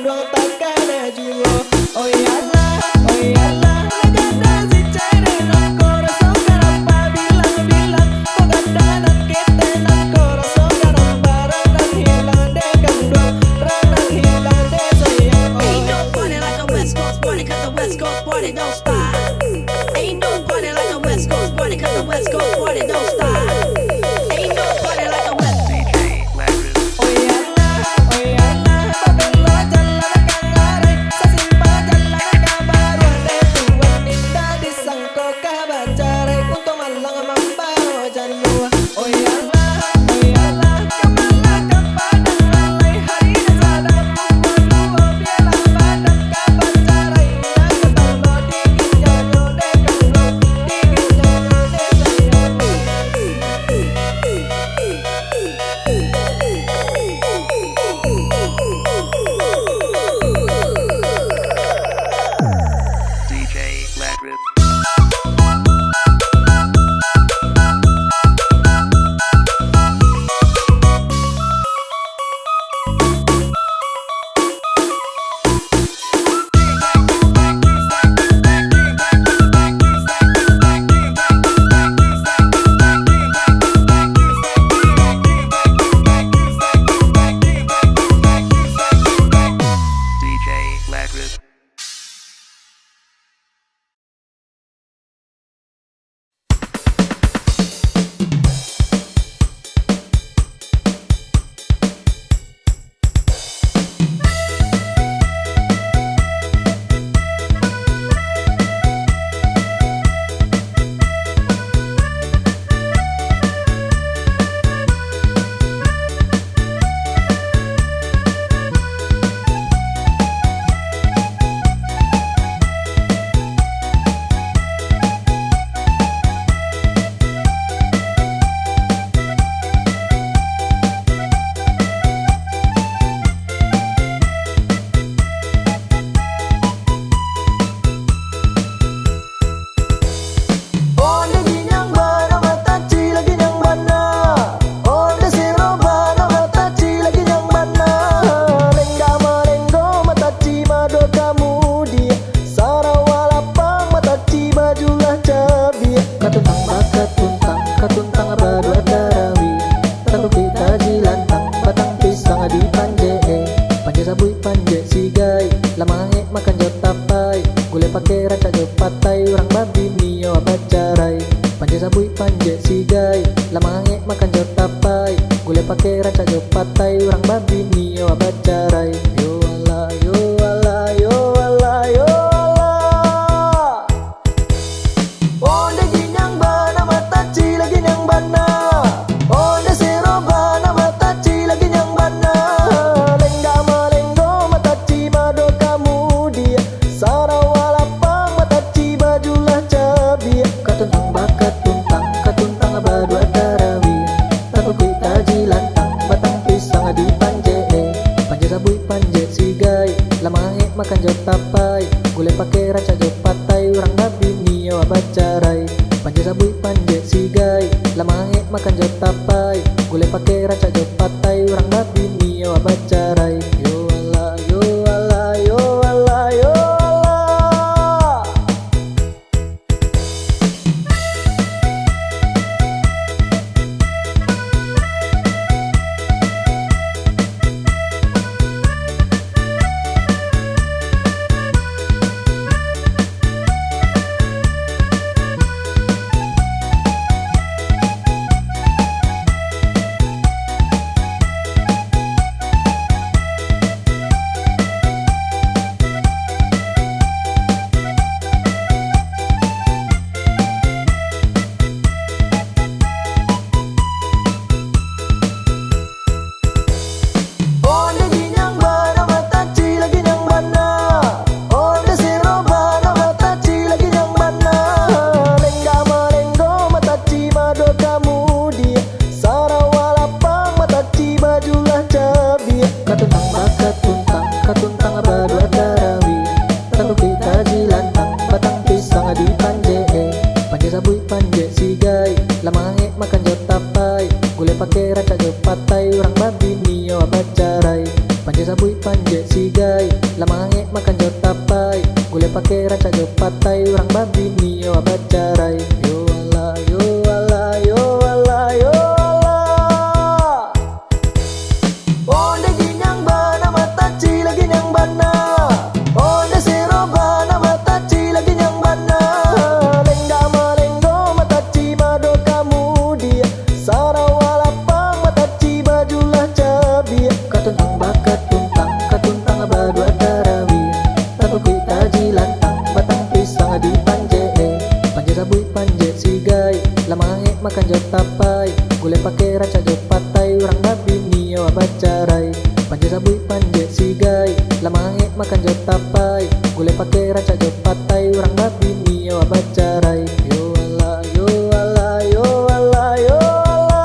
doang takkan jiwa. Oh iyalah, oh iyalah, negara si cere nak korso karang bilang-bilang. Kok gandangan kita nak korso karang barang dan hilang deh gandong, barang dan hilang deh sayang. Ain't no party like a West Coast party, 'cause the West Coast party don't stop. Ain't no party like a West Coast party, 'cause the West Coast party don't stop. Ain't no party like a West Oh iyalah, oh iyalah, babelo jalan kangarai, sasimpa jalan kabaru ande tuan indah disangko kabacarai, untuk malang mambaro janua. Oh iyalah, kemana kepadang lalai hari sadar lupa biarlah padang kabacarai, aku talo dingin janyo deh kanglo, dingin janyo deh sayang. DJ Ladrith. DJ Ladrith. Onde ginyang bana mataci lagi nyang bana, onde siro bana mataci lagi nyang bana. Lengga melenggo mataci mado kamu dia, sarawalapang mataci bajulah cabi. Katuntang katuntang abadu adarawi, tatu kita jilantang batang pisang di panje, panje sabui panje sigai, lamange makan jotapai, gule pake raca jopatai orang babi mio abacarai. Panje sabui panje sigai, lamange makan jotapai, gule pake raca jopatai orang babi mio abacarai. Yo Allah, yo Allah, yo Allah, yo Allah. Onde ginyang bana mataci lagi nyang bana, onde siro bana mataci lagi nyang bana. Lengga melenggo mataci mado kamu dia, sarawalapang mataci bajulah cabi. Katuntang katuntang abadu adarawi, tatu kita jilantang batang pisang di panje, panje sabui panje sigai, lamange makan jotapai, gule pake raca jopatai orang babi mio abacarai. Panje sabui panje sigai, lamange makan jotapai, gule pake raca jopatai orang babi mio abacarai. Yo Allah, yo Allah, yo Allah, yo Allah. sabui panje sigai lamange makan jo tapai gule pake raca jo patai orang babi nio abacarai yo ala yo ala yo ala yo ala onde ginyang bana mata ci lagi nyang bana onde seroba na mata ci lagi nyang bana lengga malenggo mata ci mado kamu dia sarawalapang mata ci bajulah cabi katuntang bakat katuntang abadu adarawi tapi kita jilantang batang pisang di panje panje sabui panje sigai lamange makan jo tapai gule pake raca jo patai orang babi nio abacarai panje sabui panje sigai lamange makan jo tapai gule pake raca jo patai orang babi nio abacarai yo ala yo ala yo ala yo ala.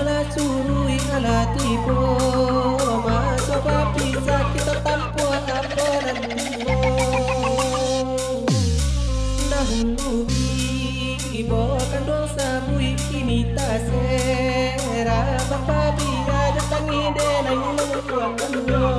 la surui ala tipo masuk bisa kita tampu apa dan tipo dahulu ibu kan dosa bui kini tak sera bapa biar datangi denai menguat kedua.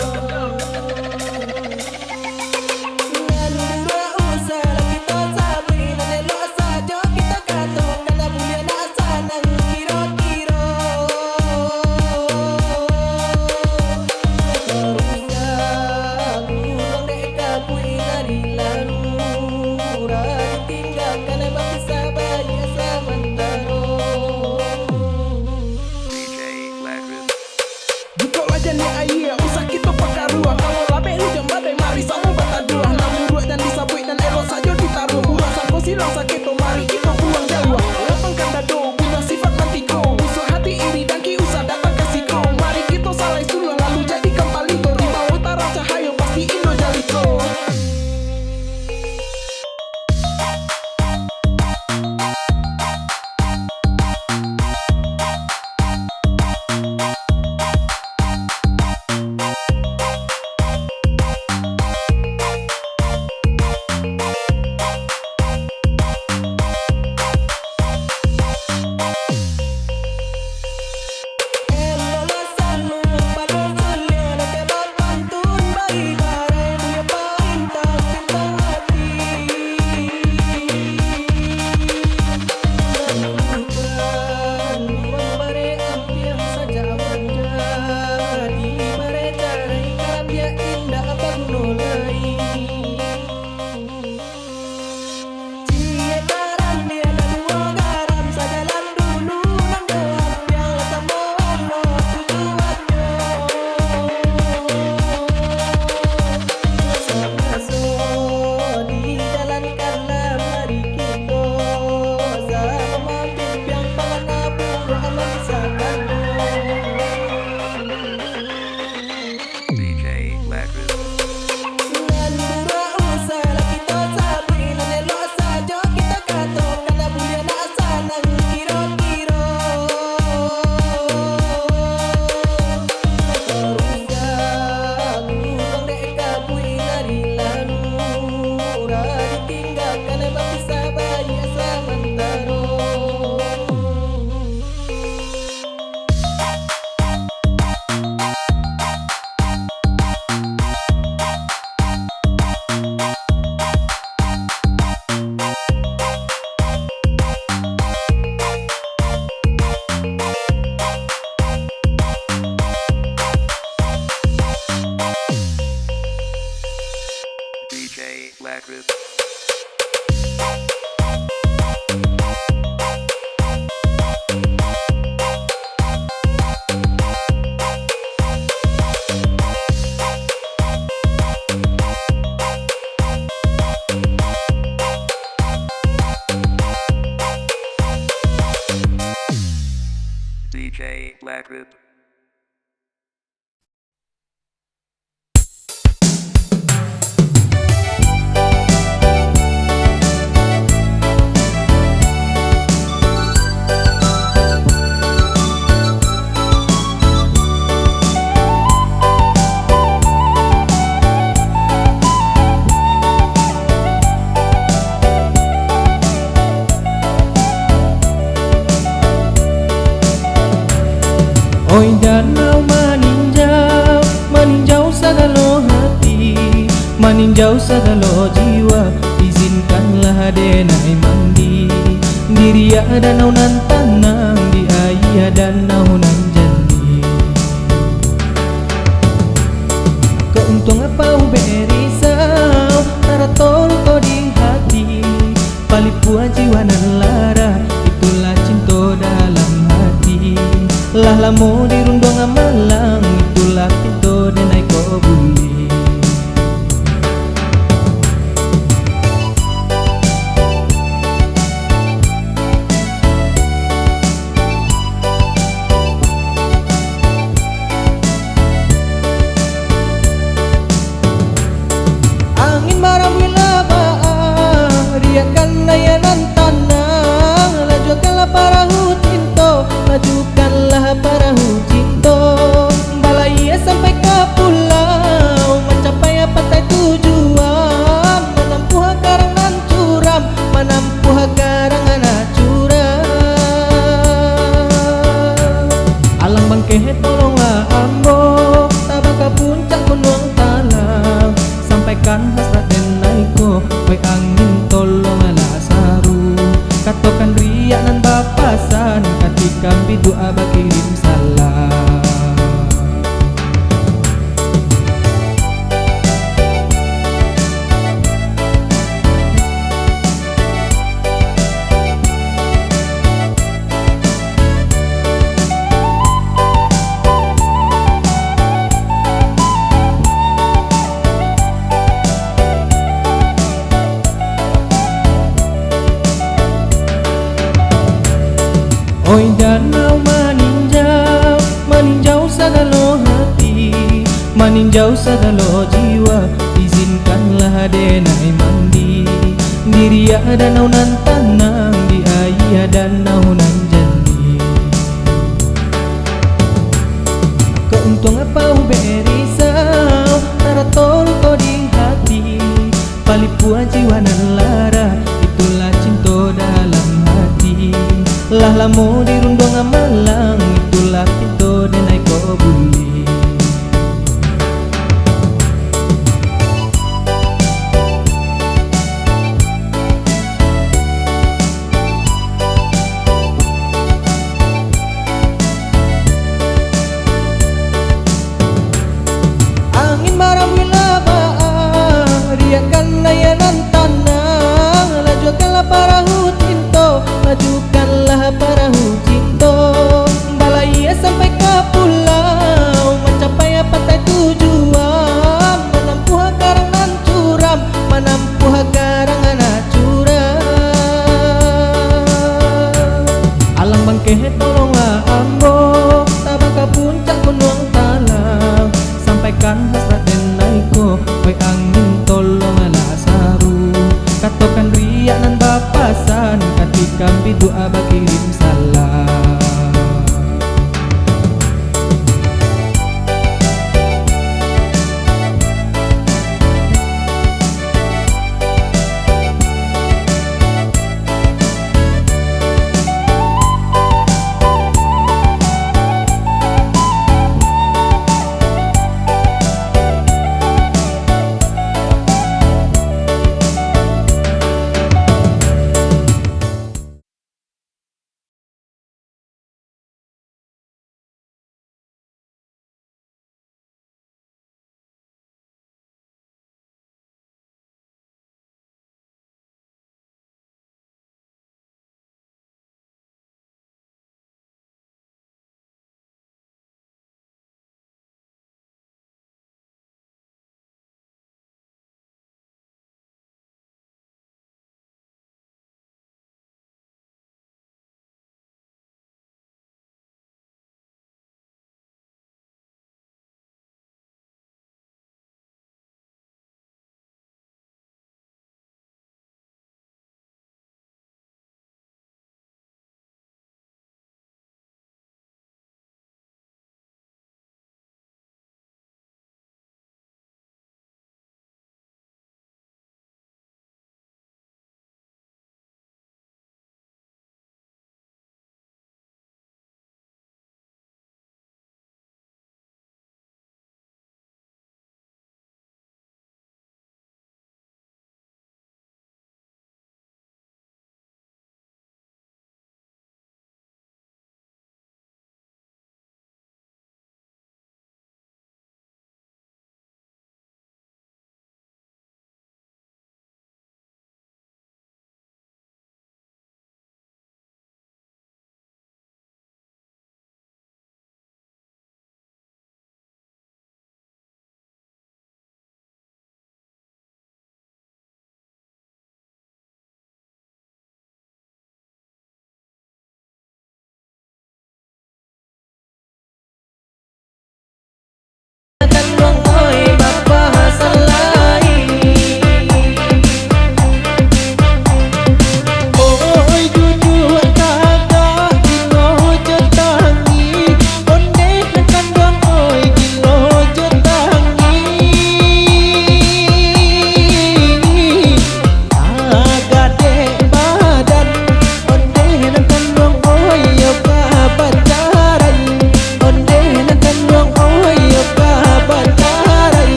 DJ Black Group. Oi danau meninjau, meninjau segala hati, meninjau segala jiwa. Izinkanlah denai mandi di ria danau nan tenang, di ayah danau nan jani. Keuntung apa berisau, taratol ko di hati, palipua jiwa nan lara, itulah cinta dalam hati. Lah lamo di rundong amalang, itulah pintu denai ko buli. Angin marah wilabah, riakan layanan tanah, lajukanlah para hutinto, lajukanlah Oke tolonglah ambo, tabaka puncak gunung talang, sampaikan hasrat denaiko, koi angin tolonglah saru, katokan riak nan bapasan, ketika bidu abah kirim salam. Oi danau maninjau, maninjau sadalo hati, maninjau sadalo jiwa, izinkanlah denai mandi. Diria danau nan tanang, di ayah danau nan jandi. Keuntung apa berisau, taratol kau di hati, palipua jiwa nan lara, itulah cinta dalam hati. Lah lamu di rundong amalang, itulah kita denai kau buli. Angin marah wilabah, riakan layanan tanah, lajukanlah para hucinto, lajukanlah para hucinto.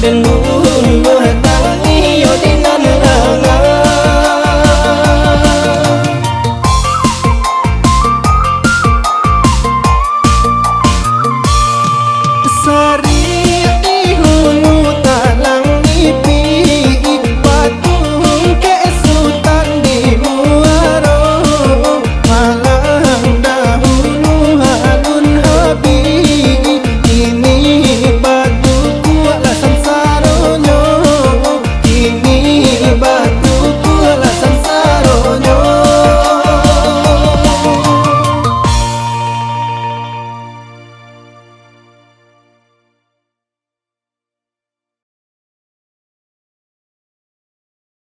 rindu